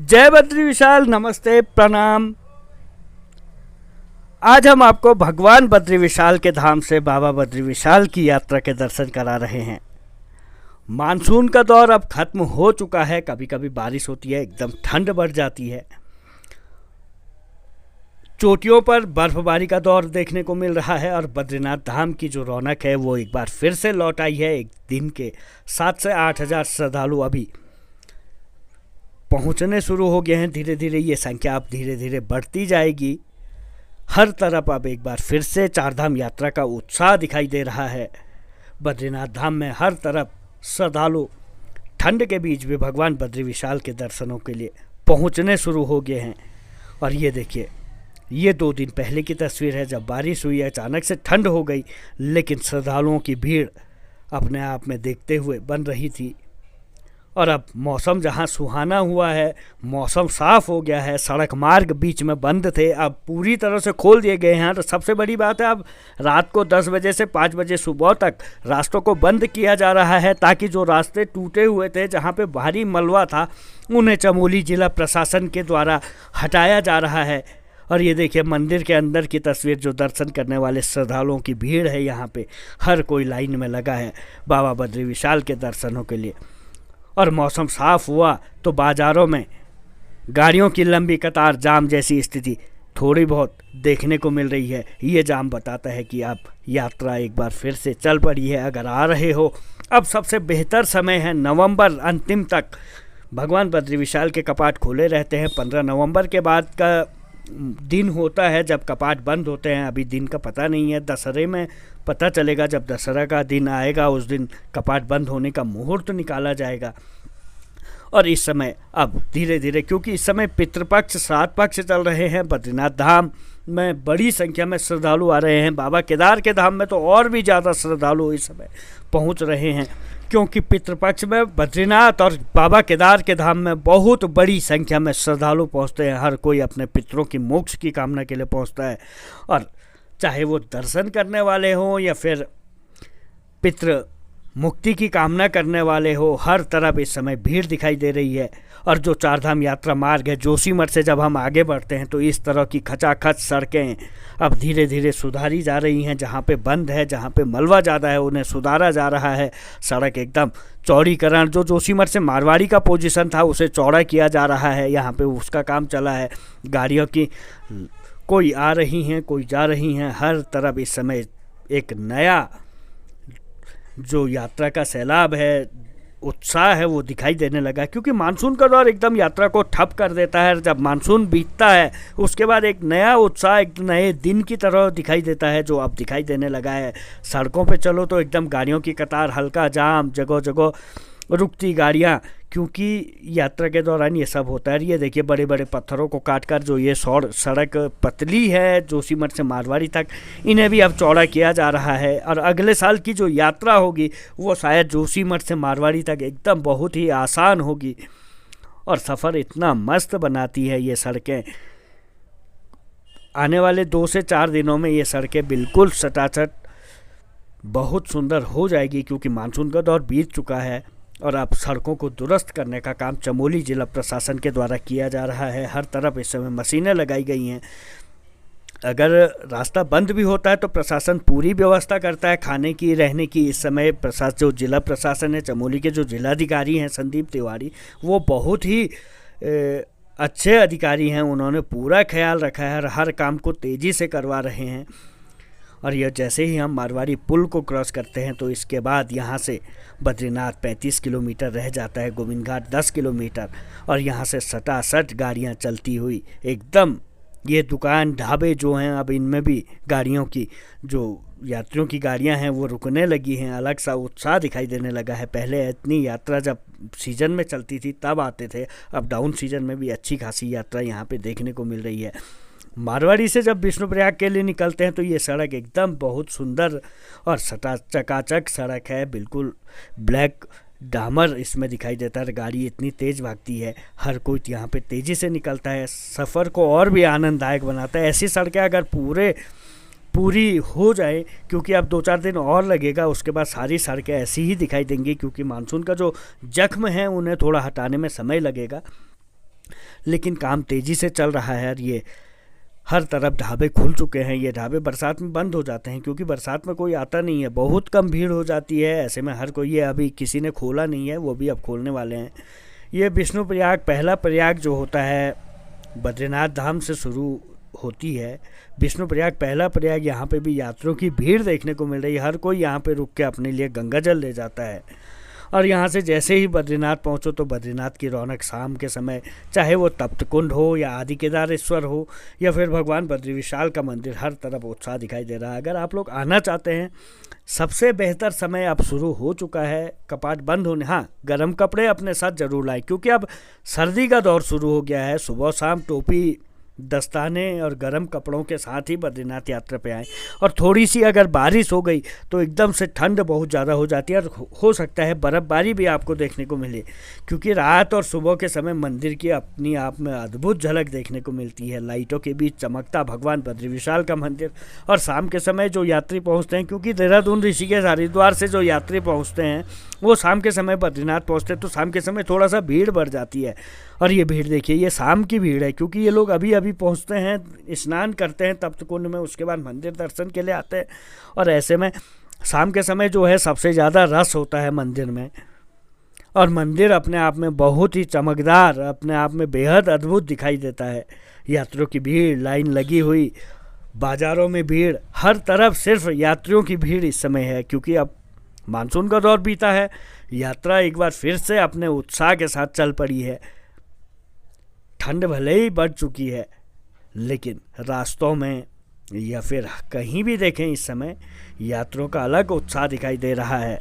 जय बद्री विशाल, नमस्ते, प्रणाम। आज हम आपको भगवान बद्री विशाल के धाम से बाबा बद्री विशाल की यात्रा के दर्शन करा रहे हैं। मानसून का दौर अब खत्म हो चुका है। कभी कभी बारिश होती है, एकदम ठंड बढ़ जाती है। चोटियों पर बर्फबारी का दौर देखने को मिल रहा है और बद्रीनाथ धाम की जो रौनक है वो एक बार फिर से लौट आई है। एक दिन के 7 से 8 हज़ार श्रद्धालु अभी पहुंचने शुरू हो गए हैं। धीरे धीरे ये संख्या अब धीरे धीरे बढ़ती जाएगी। हर तरफ अब एक बार फिर से चारधाम यात्रा का उत्साह दिखाई दे रहा है। बद्रीनाथ धाम में हर तरफ श्रद्धालु ठंड के बीच भी भगवान बद्री विशाल के दर्शनों के लिए पहुंचने शुरू हो गए हैं। और ये देखिए, ये 2 दिन पहले की तस्वीर है जब बारिश हुई, अचानक से ठंड हो गई, लेकिन श्रद्धालुओं की भीड़ अपने आप में देखते हुए बन रही थी। और अब मौसम जहां सुहाना हुआ है, मौसम साफ़ हो गया है, सड़क मार्ग बीच में बंद थे अब पूरी तरह से खोल दिए गए हैं। तो सबसे बड़ी बात है, अब रात को 10 बजे से 5 बजे सुबह तक रास्तों को बंद किया जा रहा है, ताकि जो रास्ते टूटे हुए थे, जहां पे भारी मलबा था, उन्हें चमोली जिला प्रशासन के द्वारा हटाया जा रहा है। और ये देखिए, मंदिर के अंदर की तस्वीर, जो दर्शन करने वाले श्रद्धालुओं की भीड़ है, यहाँ पे हर कोई लाइन में लगा है बाबा बद्री विशाल के दर्शनों के लिए। और मौसम साफ़ हुआ तो बाज़ारों में गाड़ियों की लंबी कतार, जाम जैसी स्थिति थोड़ी बहुत देखने को मिल रही है। ये जाम बताता है कि अब यात्रा एक बार फिर से चल पड़ी है। अगर आ रहे हो, अब सबसे बेहतर समय है। नवंबर अंतिम तक भगवान बद्री विशाल के कपाट खुले रहते हैं। 15 नवंबर के बाद का दिन होता है जब कपाट बंद होते हैं। अभी दिन का पता नहीं है, दशहरे में पता चलेगा। जब दशहरा का दिन आएगा उस दिन कपाट बंद होने का मुहूर्त निकाला जाएगा। और इस समय अब धीरे धीरे, क्योंकि इस समय पितृपक्ष श्राद्ध पक्ष चल रहे हैं, बद्रीनाथ धाम में बड़ी संख्या में श्रद्धालु आ रहे हैं। बाबा केदार के धाम में तो और भी ज़्यादा श्रद्धालु इस समय पहुंच रहे हैं, क्योंकि पितृपक्ष में बद्रीनाथ और बाबा केदार के धाम में बहुत बड़ी संख्या में श्रद्धालु पहुंचते हैं। हर कोई अपने पितरों की मोक्ष की कामना के लिए पहुंचता है। और चाहे वो दर्शन करने वाले हों या फिर पितृ मुक्ति की कामना करने वाले हो, हर तरफ इस समय भीड़ दिखाई दे रही है। और जो चारधाम यात्रा मार्ग है, जोशीमठ से जब हम आगे बढ़ते हैं तो इस तरह की खचाखच सड़कें अब धीरे धीरे सुधारी जा रही हैं। जहाँ पे बंद है, जहाँ पे मलबा ज़्यादा है, उन्हें सुधारा जा रहा है। सड़क एकदम चौड़ीकरण, जो जोशीमठ से मारवाड़ी का पोजीशन था उसे चौड़ा किया जा रहा है। यहाँ पे उसका काम चला है। गाड़ियों की कोई आ रही हैं, कोई जा रही हैं। हर तरफ इस समय एक नया जो यात्रा का सैलाब है, उत्साह है, वो दिखाई देने लगा। क्योंकि मानसून का दौर एकदम यात्रा को ठप कर देता है। जब मानसून बीतता है उसके बाद एक नया उत्साह, एक नए दिन की तरह दिखाई देता है, जो अब दिखाई देने लगा है। सड़कों पे चलो तो एकदम गाड़ियों की कतार, हल्का जाम, जगह जगह रुकती गाड़ियाँ, क्योंकि यात्रा के दौरान ये सब होता है। ये देखिए, बड़े बड़े पत्थरों को काटकर जो ये सड़क पतली है जोशीमठ से मारवाड़ी तक, इन्हें भी अब चौड़ा किया जा रहा है। और अगले साल की जो यात्रा होगी वो शायद जोशीमठ से मारवाड़ी तक एकदम बहुत ही आसान होगी। और सफ़र इतना मस्त बनाती है ये सड़कें। आने वाले 2 से 4 दिनों में ये सड़कें बिल्कुल सटासट बहुत सुंदर हो जाएगी, क्योंकि मानसून का दौर बीत चुका है। और अब सड़कों को दुरुस्त करने का काम चमोली जिला प्रशासन के द्वारा किया जा रहा है। हर तरफ इस समय मशीनें लगाई गई हैं। अगर रास्ता बंद भी होता है तो प्रशासन पूरी व्यवस्था करता है खाने की, रहने की। इस समय जो जिला प्रशासन है, चमोली के जो जिलाधिकारी हैं संदीप तिवारी, वो बहुत ही अच्छे अधिकारी हैं। उन्होंने पूरा ख्याल रखा है, हर काम को तेज़ी से करवा रहे हैं। और यह जैसे ही हम मारवाड़ी पुल को क्रॉस करते हैं तो इसके बाद यहाँ से बद्रीनाथ 35 किलोमीटर रह जाता है, गोविंद घाट 10 किलोमीटर। और यहाँ से सटासट गाड़ियाँ चलती हुई एकदम, ये दुकान ढाबे जो हैं, अब इनमें भी गाड़ियों की, जो यात्रियों की गाड़ियाँ हैं वो रुकने लगी हैं। अलग सा उत्साह दिखाई देने लगा है। पहले इतनी यात्रा जब सीजन में चलती थी तब आते थे, अब डाउन सीजन में भी अच्छी खासी यात्रा यहाँ पे देखने को मिल रही है। मारवाड़ी से जब विष्णुप्रयाग के लिए निकलते हैं तो ये सड़क एकदम बहुत सुंदर और चकाचक सड़क है। बिल्कुल ब्लैक डामर इसमें दिखाई देता है। गाड़ी इतनी तेज़ भागती है, हर कोई यहाँ पे तेज़ी से निकलता है, सफ़र को और भी आनंददायक बनाता है। ऐसी सड़कें अगर पूरी हो जाए, क्योंकि अब 2-4 दिन और लगेगा, उसके बाद सारी सड़कें ऐसी ही दिखाई देंगी, क्योंकि मानसून का जो जख्म है उन्हें थोड़ा हटाने में समय लगेगा। लेकिन काम तेज़ी से चल रहा है और ये हर तरफ ढाबे खुल चुके हैं। ये ढाबे बरसात में बंद हो जाते हैं क्योंकि बरसात में कोई आता नहीं है, बहुत कम भीड़ हो जाती है। ऐसे में हर कोई, ये अभी किसी ने खोला नहीं है, वो भी अब खोलने वाले हैं। ये विष्णु प्रयाग, पहला प्रयाग जो होता है बद्रीनाथ धाम से शुरू होती है। विष्णु प्रयाग पहला प्रयाग, यहाँ पे भी यात्रियों की भीड़ देखने को मिल रही है। हर कोई यहाँ पे रुक के अपने लिए गंगा जल ले जाता है और यहाँ से जैसे ही बद्रीनाथ पहुँचो तो बद्रीनाथ की रौनक शाम के समय, चाहे वो तप्त कुंड हो या आदि केदारेश्वर हो या फिर भगवान बद्री विशाल का मंदिर, हर तरफ उत्साह दिखाई दे रहा है। अगर आप लोग आना चाहते हैं, सबसे बेहतर समय अब शुरू हो चुका है कपाट बंद होने। हाँ, गर्म कपड़े अपने साथ ज़रूर लाएं क्योंकि अब सर्दी का दौर शुरू हो गया है। सुबह शाम टोपी, दस्ताने और गर्म कपड़ों के साथ ही बद्रीनाथ यात्रा पे आएँ। और थोड़ी सी अगर बारिश हो गई तो एकदम से ठंड बहुत ज़्यादा हो जाती है और हो सकता है बर्फ़बारी भी आपको देखने को मिले, क्योंकि रात और सुबह के समय मंदिर की अपनी आप में अद्भुत झलक देखने को मिलती है। लाइटों के बीच चमकता भगवान बद्री विशाल का मंदिर। और शाम के समय जो यात्री पहुँचते हैं, क्योंकि देहरादून, ऋषिकेश, हरिद्वार से जो यात्री पहुँचते हैं वो शाम के समय बद्रीनाथ पहुँचते हैं, तो शाम के समय थोड़ा सा भीड़ बढ़ जाती है। और ये भीड़ देखिए, ये शाम की भीड़ है क्योंकि ये लोग अभी अभी पहुंचते हैं, स्नान करते हैं तप्त कुंड में, उसके बाद मंदिर दर्शन के लिए आते हैं। और ऐसे में शाम के समय जो है सबसे ज़्यादा रस होता है मंदिर में। और मंदिर अपने आप में बहुत ही चमकदार, अपने आप में बेहद अद्भुत दिखाई देता है। यात्रियों की भीड़, लाइन लगी हुई, बाज़ारों में भीड़, हर तरफ सिर्फ यात्रियों की भीड़ इस समय है क्योंकि अब मानसून का दौर बीता है। यात्रा एक बार फिर से अपने उत्साह के साथ चल पड़ी है। ठंड भले ही बढ़ चुकी है, लेकिन रास्तों में या फिर कहीं भी देखें इस समय यात्रियों का अलग उत्साह दिखाई दे रहा है।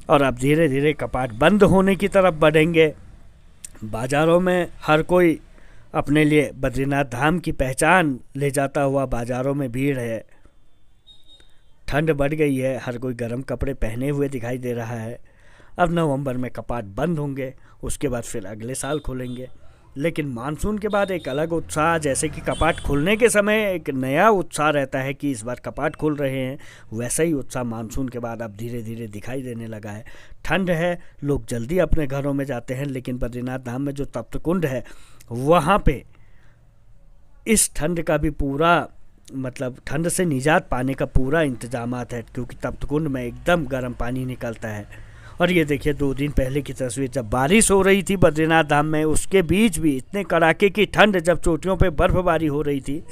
और अब धीरे धीरे कपाट बंद होने की तरफ बढ़ेंगे। बाज़ारों में हर कोई अपने लिए बद्रीनाथ धाम की पहचान ले जाता हुआ बाज़ारों में भीड़ है। ठंड बढ़ गई है, हर कोई गर्म कपड़े पहने हुए दिखाई दे रहा है। अब नवंबर में कपाट बंद होंगे, उसके बाद फिर अगले साल खुलेंगे। लेकिन मानसून के बाद एक अलग उत्साह, जैसे कि कपाट खुलने के समय एक नया उत्साह रहता है कि इस बार कपाट खुल रहे हैं, वैसा ही उत्साह मानसून के बाद अब धीरे धीरे दिखाई देने लगा है। ठंड है, लोग जल्दी अपने घरों में जाते हैं, लेकिन बद्रीनाथ धाम में जो तप्त कुंड है वहाँ पे इस ठंड का भी पूरा, मतलब ठंड से निजात पाने का पूरा इंतजामात है क्योंकि तप्त कुंड में एकदम गर्म पानी निकलता है। और ये देखिए 2 दिन पहले की तस्वीर, जब बारिश हो रही थी बद्रीनाथ धाम में, उसके बीच भी इतने कड़ाके की ठंड, जब चोटियों पे बर्फबारी हो रही थी,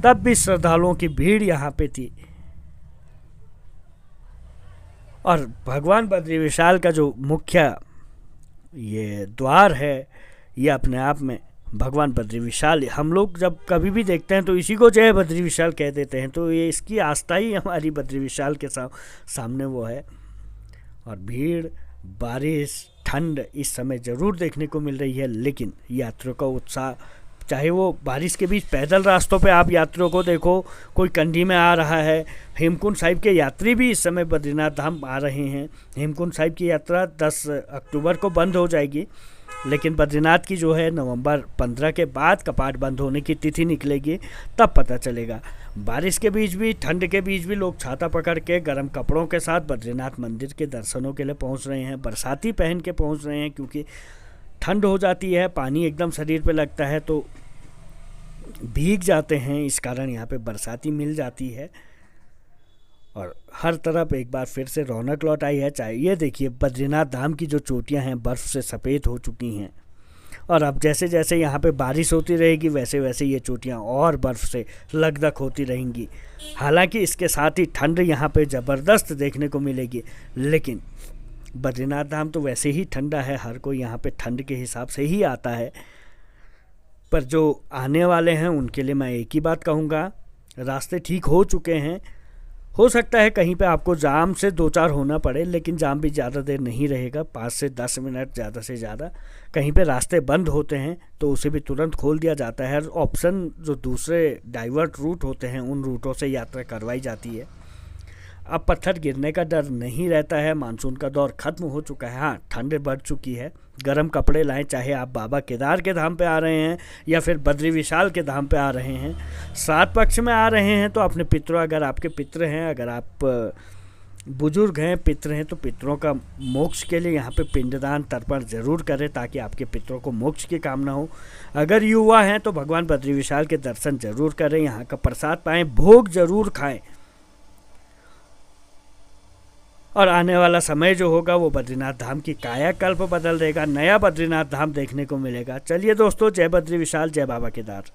तब भी श्रद्धालुओं की भीड़ यहाँ पे थी। और भगवान बद्री विशाल का जो मुख्य ये द्वार है, ये अपने आप में भगवान बद्री विशाल, हम लोग जब कभी भी देखते हैं तो इसी को जय बद्री विशाल कह देते हैं, तो ये इसकी आस्था ही हमारी बद्री विशाल के सामने वो है। और भीड़, बारिश, ठंड इस समय ज़रूर देखने को मिल रही है, लेकिन यात्रियों का उत्साह, चाहे वो बारिश के बीच पैदल रास्तों पे आप यात्रियों को देखो, कोई कंडी में आ रहा है। हेमकुंड साहिब के यात्री भी इस समय बद्रीनाथ धाम आ रहे हैं। हेमकुंड साहिब की यात्रा 10 अक्टूबर को बंद हो जाएगी, लेकिन बद्रीनाथ की जो है नवंबर 15 के बाद कपाट बंद होने की तिथि निकलेगी, तब पता चलेगा। बारिश के बीच भी, ठंड के बीच भी लोग छाता पकड़ के गर्म कपड़ों के साथ बद्रीनाथ मंदिर के दर्शनों के लिए पहुंच रहे हैं। बरसाती पहन के पहुंच रहे हैं क्योंकि ठंड हो जाती है, पानी एकदम शरीर पे लगता है तो भीग जाते हैं, इस कारण यहाँ पे बरसाती मिल जाती है। और हर तरफ एक बार फिर से रौनक लौट आई है। चाहे ये देखिए बद्रीनाथ धाम की जो चोटियाँ हैं बर्फ़ से सफ़ेद हो चुकी हैं, और अब जैसे जैसे यहाँ पे बारिश होती रहेगी वैसे वैसे ये चोटियाँ और बर्फ़ से लकदक होती रहेंगी। हालांकि इसके साथ ही ठंड यहाँ पे ज़बरदस्त देखने को मिलेगी, लेकिन बद्रीनाथ धाम तो वैसे ही ठंडा है, हर कोई यहाँ पे ठंड के हिसाब से ही आता है। पर जो आने वाले हैं उनके लिए मैं एक ही बात कहूँगा, रास्ते ठीक हो चुके हैं। हो सकता है कहीं पे आपको जाम से 2-4 होना पड़े, लेकिन जाम भी ज़्यादा देर नहीं रहेगा, 5 से 10 मिनट ज़्यादा से ज़्यादा। कहीं पे रास्ते बंद होते हैं तो उसे भी तुरंत खोल दिया जाता है। ऑप्शन जो दूसरे डाइवर्ट रूट होते हैं उन रूटों से यात्रा करवाई जाती है। अब पत्थर गिरने का डर नहीं रहता है, मानसून का दौर ख़त्म हो चुका है। हाँ, ठंड बढ़ चुकी है, गर्म कपड़े लाएं, चाहे आप बाबा केदार के धाम पे आ रहे हैं या फिर बद्री विशाल के धाम पे आ रहे हैं। 7 पक्ष में आ रहे हैं तो अपने पितरों, अगर आपके पितर हैं, अगर आप बुजुर्ग हैं, पितृ हैं, तो पितरों का मोक्ष के लिए यहाँ पे पिंडदान तर्पण जरूर करें ताकि आपके पितरों को मोक्ष की कामना हो। अगर युवा हैं तो भगवान बद्री विशाल के दर्शन जरूर करें, यहाँ का प्रसाद पाएं, भोग जरूर खाएं। और आने वाला समय जो होगा वो बद्रीनाथ धाम की कायाकल्प बदल देगा, नया बद्रीनाथ धाम देखने को मिलेगा। चलिए दोस्तों, जय बद्री विशाल, जय बाबा केदार।